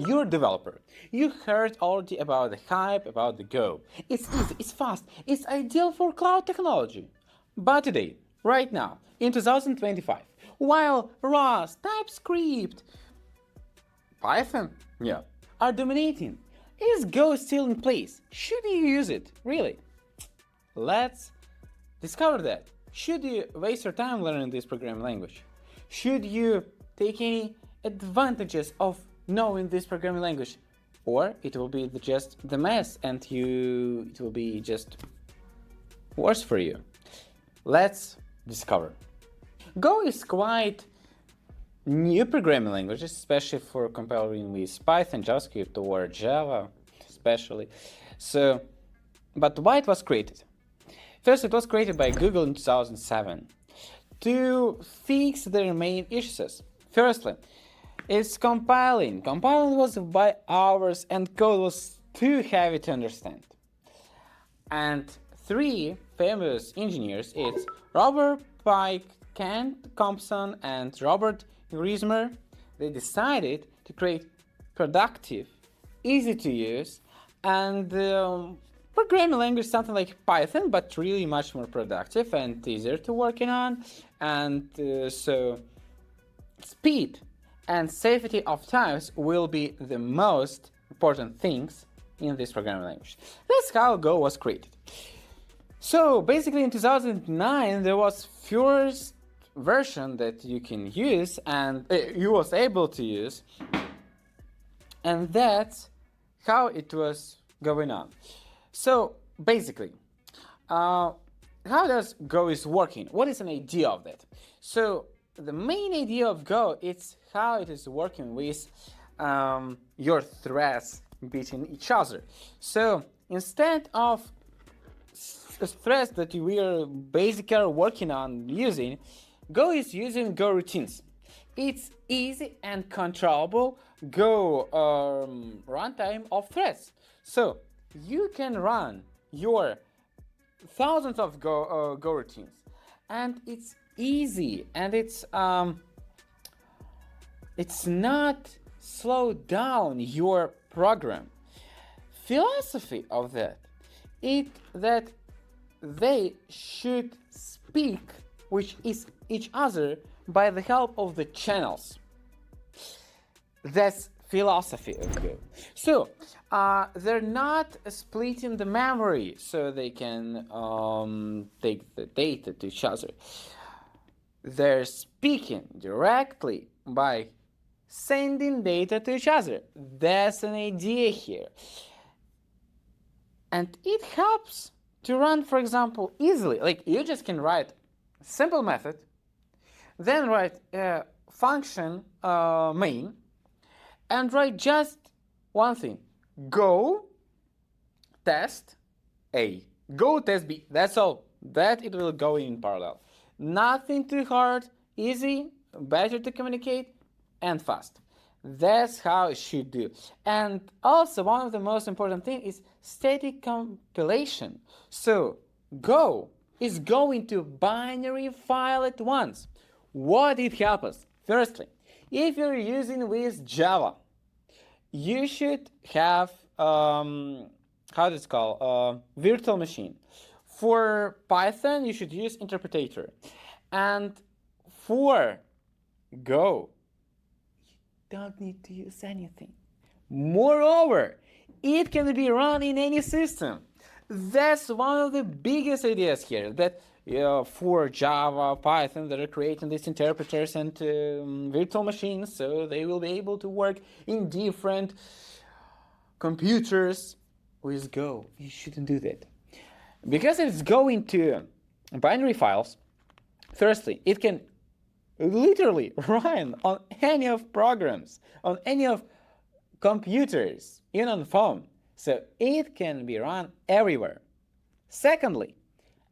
You're a developer. You heard already about the hype about the Go. It's easy, it's fast, it's ideal for cloud technology. But today, right now, in 2025, while Rust, TypeScript, Python, yeah, are dominating, is Go still in place? Should you use it? Really? Let's discover that. Should you waste your time learning this programming language? Should you take any advantages of knowing this programming language? Or it will be just the mess and it will be just worse for you. Let's discover. Go is quite new programming language, especially for comparing with Python, JavaScript, or Java, especially. So, but why it was created? First, it was created by Google in 2007 to fix their main issues. Firstly, it's compiling. Compiling was by hours and code was too heavy to understand. And three famous engineers, it's Robert Pike, Kent Compson, and Robert Griesmer. They decided to create productive, easy to use, and programming language, something like Python, but really much more productive and easier to working on. And so speed and safety of types will be the most important things in this programming language. That's how Go was created. So basically in 2009 there was first version that you can use and you was able to use, and that's how it was going on. So basically, how does Go is working? What is an idea of that? So the main idea of Go is how it is working with your threads between each other. So instead of threads that we are basically working on using, Go is using Goroutines. It's easy and controllable Go runtime of threads. So you can run your thousands of Goroutines, and it's easy and it's not slow down your program. Philosophy of that is that they should speak with each other by the help of the channels. That's philosophy of Go. So they're not splitting the memory so they can take the data to each other. They're speaking directly by sending data to each other. That's an idea here. And it helps to run, for example, easily. Like you just can write a simple method, then write a function main, and write just one thing: go test A, go test B. That's all. That it will go in parallel. Nothing too hard, easy, better to communicate, and fast. That's how it should do. And also one of the most important things is static compilation. So Go is going to binary file at once. What it helps us? Firstly, if you're using with Java, you should have virtual machine. For Python, you should use interpreter. And for Go, you don't need to use anything. Moreover, it can be run in any system. That's one of the biggest ideas here, that for Java, Python, they're creating these interpreters and virtual machines, so they will be able to work in different computers. With Go, you shouldn't do that. Because it's going to binary files, firstly, it can literally run on any of programs, on any of computers, even on phone. So it can be run everywhere. Secondly,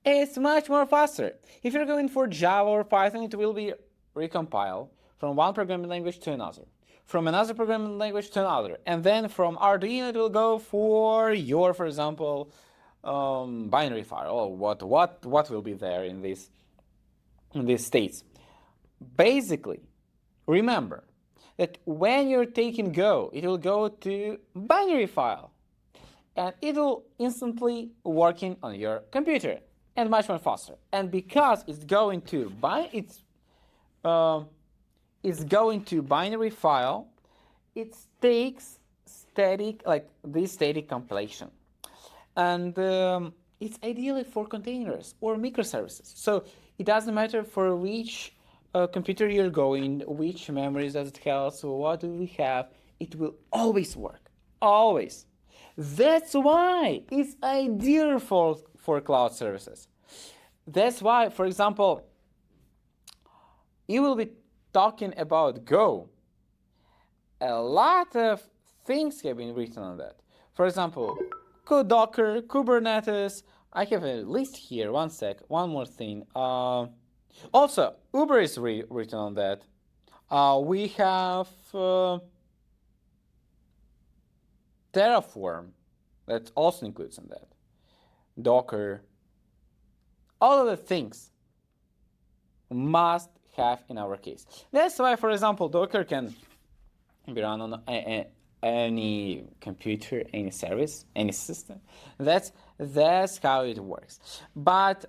it's much more faster. If you're going for Java or Python, it will be recompiled from one programming language to another, from another programming language to another, and then from Arduino it will go for your, for example, binary file, or what will be there in these states. Basically, remember that when you're taking Go, it will go to binary file, and it will instantly working on your computer and much more faster. And because it's going to binary file, it takes static, like this static compilation, and it's ideally for containers or microservices. So it doesn't matter for which computer you're going, which memories does it have, so what do we have, it will always work, always. That's why it's ideal for cloud services. That's why, for example, you will be talking about Go. A lot of things have been written on that. For example, Docker, Kubernetes. I have a list here. One sec. One more thing. Also, Uber is written on that. We have Terraform that also includes in that. Docker. All of the things must have in our case. That's why, for example, Docker can be run on any computer, any service, any system. That's how it works. But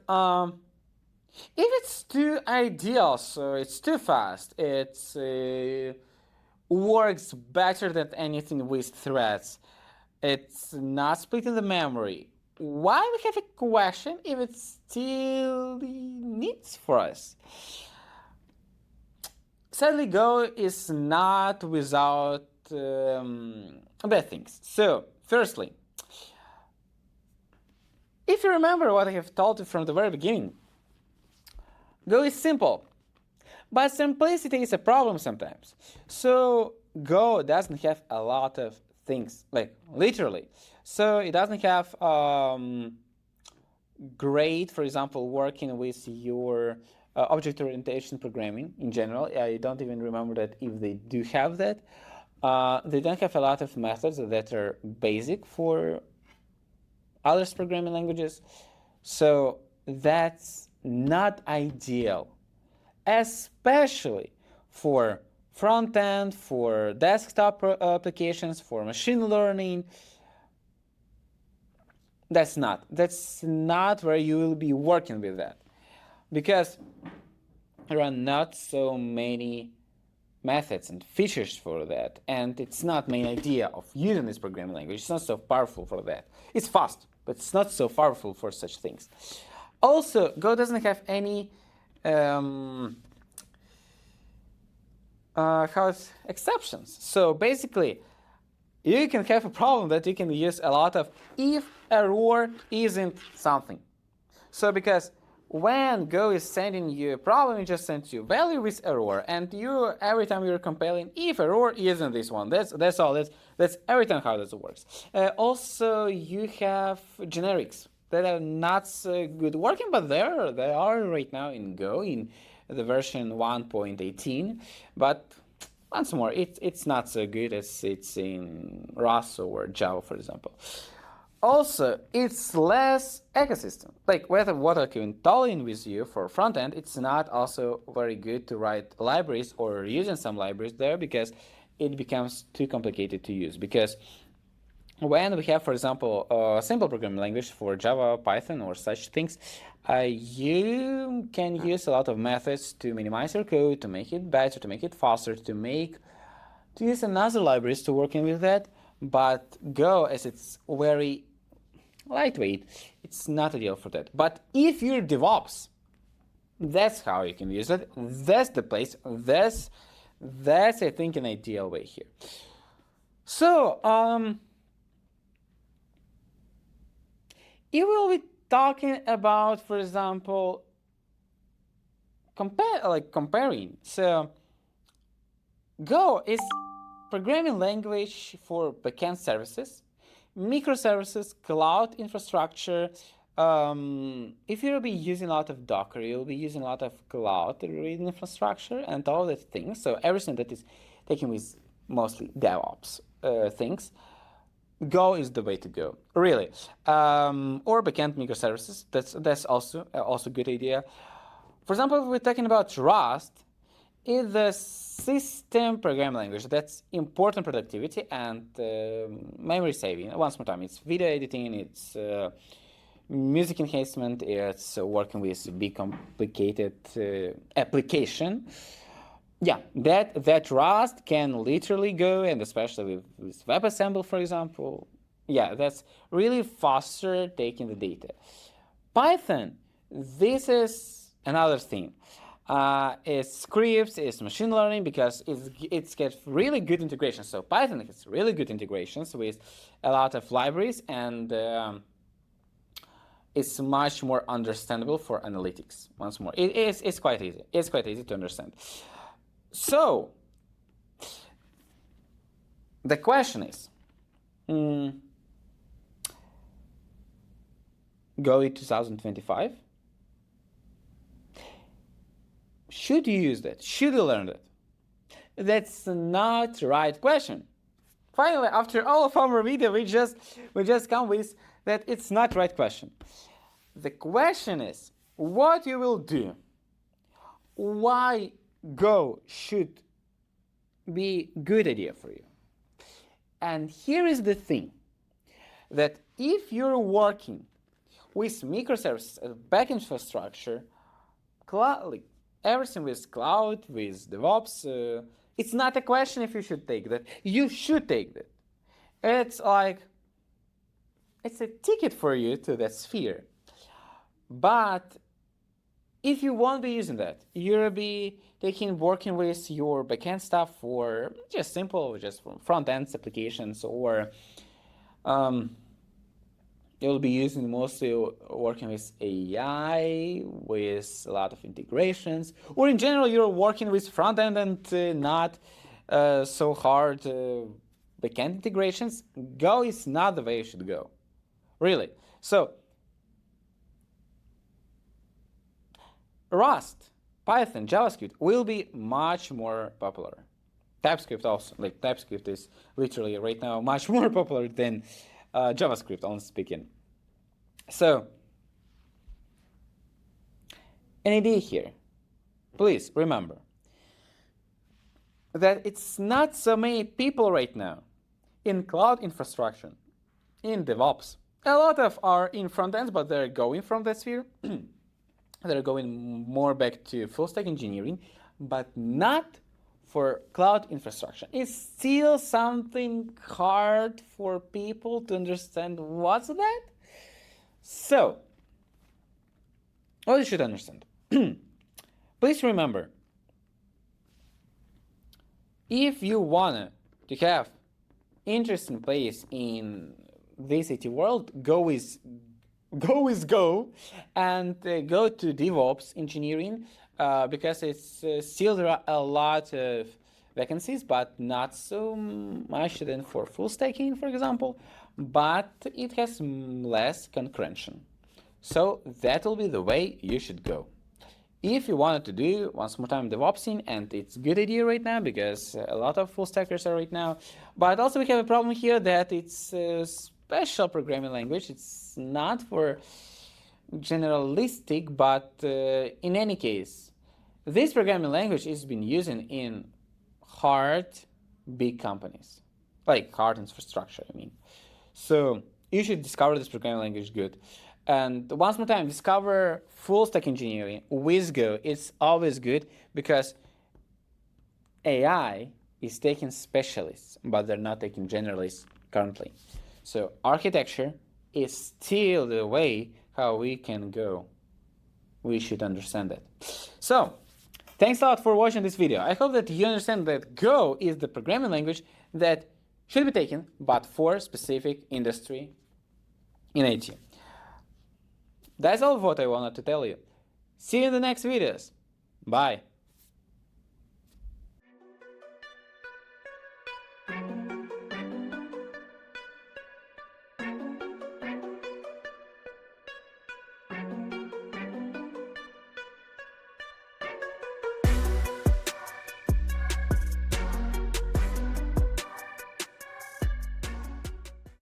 if it's too ideal, so it's too fast, it works better than anything with threads, it's not splitting the memory, why we have a question if it still needs for us? Sadly, Go is not without bad things. So, firstly, if you remember what I have told you from the very beginning, Go is simple, but simplicity is a problem sometimes. So, Go doesn't have a lot of things, like literally. So, it doesn't have great, for example, working with your object orientation programming in general. I don't even remember that if they do have that. They don't have a lot of methods that are basic for other programming languages. So that's not ideal, especially for front end, for desktop applications, for machine learning. That's not where you will be working with that, because there are not so many methods and features for that, and it's not main idea of using this programming language. It's not so powerful for that. It's fast, but it's not so powerful for such things. Also, Go doesn't have any exceptions. So basically, you can have a problem that you can use a lot of if error isn't something. So because when Go is sending you a problem, it just sends you value with error, and you every time you're compiling, if error isn't this one. That's all. That's every time how this works. Also, you have generics that are not so good working, but they are right now in Go in the version 1.18. But once more, it's not so good as it's in Rust or Java, for example. Also, it's less ecosystem. Like what I can in with you for front end, it's not also very good to write libraries or using some libraries there, because it becomes too complicated to use. Because when we have, for example, a simple programming language for Java, Python, or such things, you can use a lot of methods to minimize your code, to make it better, to make it faster, to use another libraries to working with that. But Go, as it's very lightweight, it's not ideal for that. But if you're DevOps, that's how you can use it. That's the place. That's I think an ideal way here. So you will be talking about, for example, comparing. So Go is programming language for backend services, microservices, cloud infrastructure. If you'll be using a lot of Docker, you'll be using a lot of cloud infrastructure and all the things. So everything that is taken with mostly DevOps things, Go is the way to go, really. Or backend microservices. That's also a good idea. For example, if we're talking about Rust, is the system programming language that's important productivity and memory saving. Once more time, it's video editing, it's music enhancement, it's working with big complicated application. Yeah, that Rust can literally go, and especially with WebAssembly, for example. Yeah, that's really faster taking the data. Python, this is another thing. It's scripts, it's machine learning because it's got really good integration. So Python has really good integrations with a lot of libraries, and it's much more understandable for analytics. Once more, it's quite easy. It's quite easy to understand. So the question is, Go in 2025. Should you use that? Should you learn that? That's not the right question. Finally, after all of our video, we just come with that it's not the right question. The question is what you will do. Why Go should be a good idea for you. And here is the thing, that if you're working with microservices as backend infrastructure, like everything with cloud, with DevOps, it's not a question if you should take that. You should take that. It's like, it's a ticket for you to that sphere. But if you won't be using that, you'll be working with your backend stuff for just simple, just front-end applications, or you'll be using mostly working with AI, with a lot of integrations, or in general, you're working with front-end and not so hard backend integrations. Go is not the way you should go, really. So Rust, Python, JavaScript will be much more popular. TypeScript also, like TypeScript is literally right now much more popular than JavaScript, honestly speaking. So, an idea here. Please remember that it's not so many people right now in cloud infrastructure, in DevOps. A lot of are in front ends, but they're going from that sphere. They're going more back to full stack engineering, but not for cloud infrastructure. It's still something hard for people to understand what's that. So, what you should understand. Please remember, if you want to have interesting place in this IT world, go with Go and go to DevOps engineering because it's still there are a lot of vacancies, but not so much than for full stacking, for example, but it has less concurrency. So that will be the way you should go. If you wanted to do, once more time, DevOpsing, and it's a good idea right now because a lot of full stackers are right now, but also we have a problem here that it's special programming language. It's not for generalistic, but in any case, this programming language is being used in hard, big companies, like hard infrastructure, I mean. So you should discover this programming language good. And once more time, discover full stack engineering with Go. It's always good because AI is taking specialists, but they're not taking generalists currently. So architecture is still the way how we can go. We should understand that. So thanks a lot for watching this video. I hope that you understand that Go is the programming language that should be taken, but for specific industry in IT. That's all of what I wanted to tell you. See you in the next videos. Bye.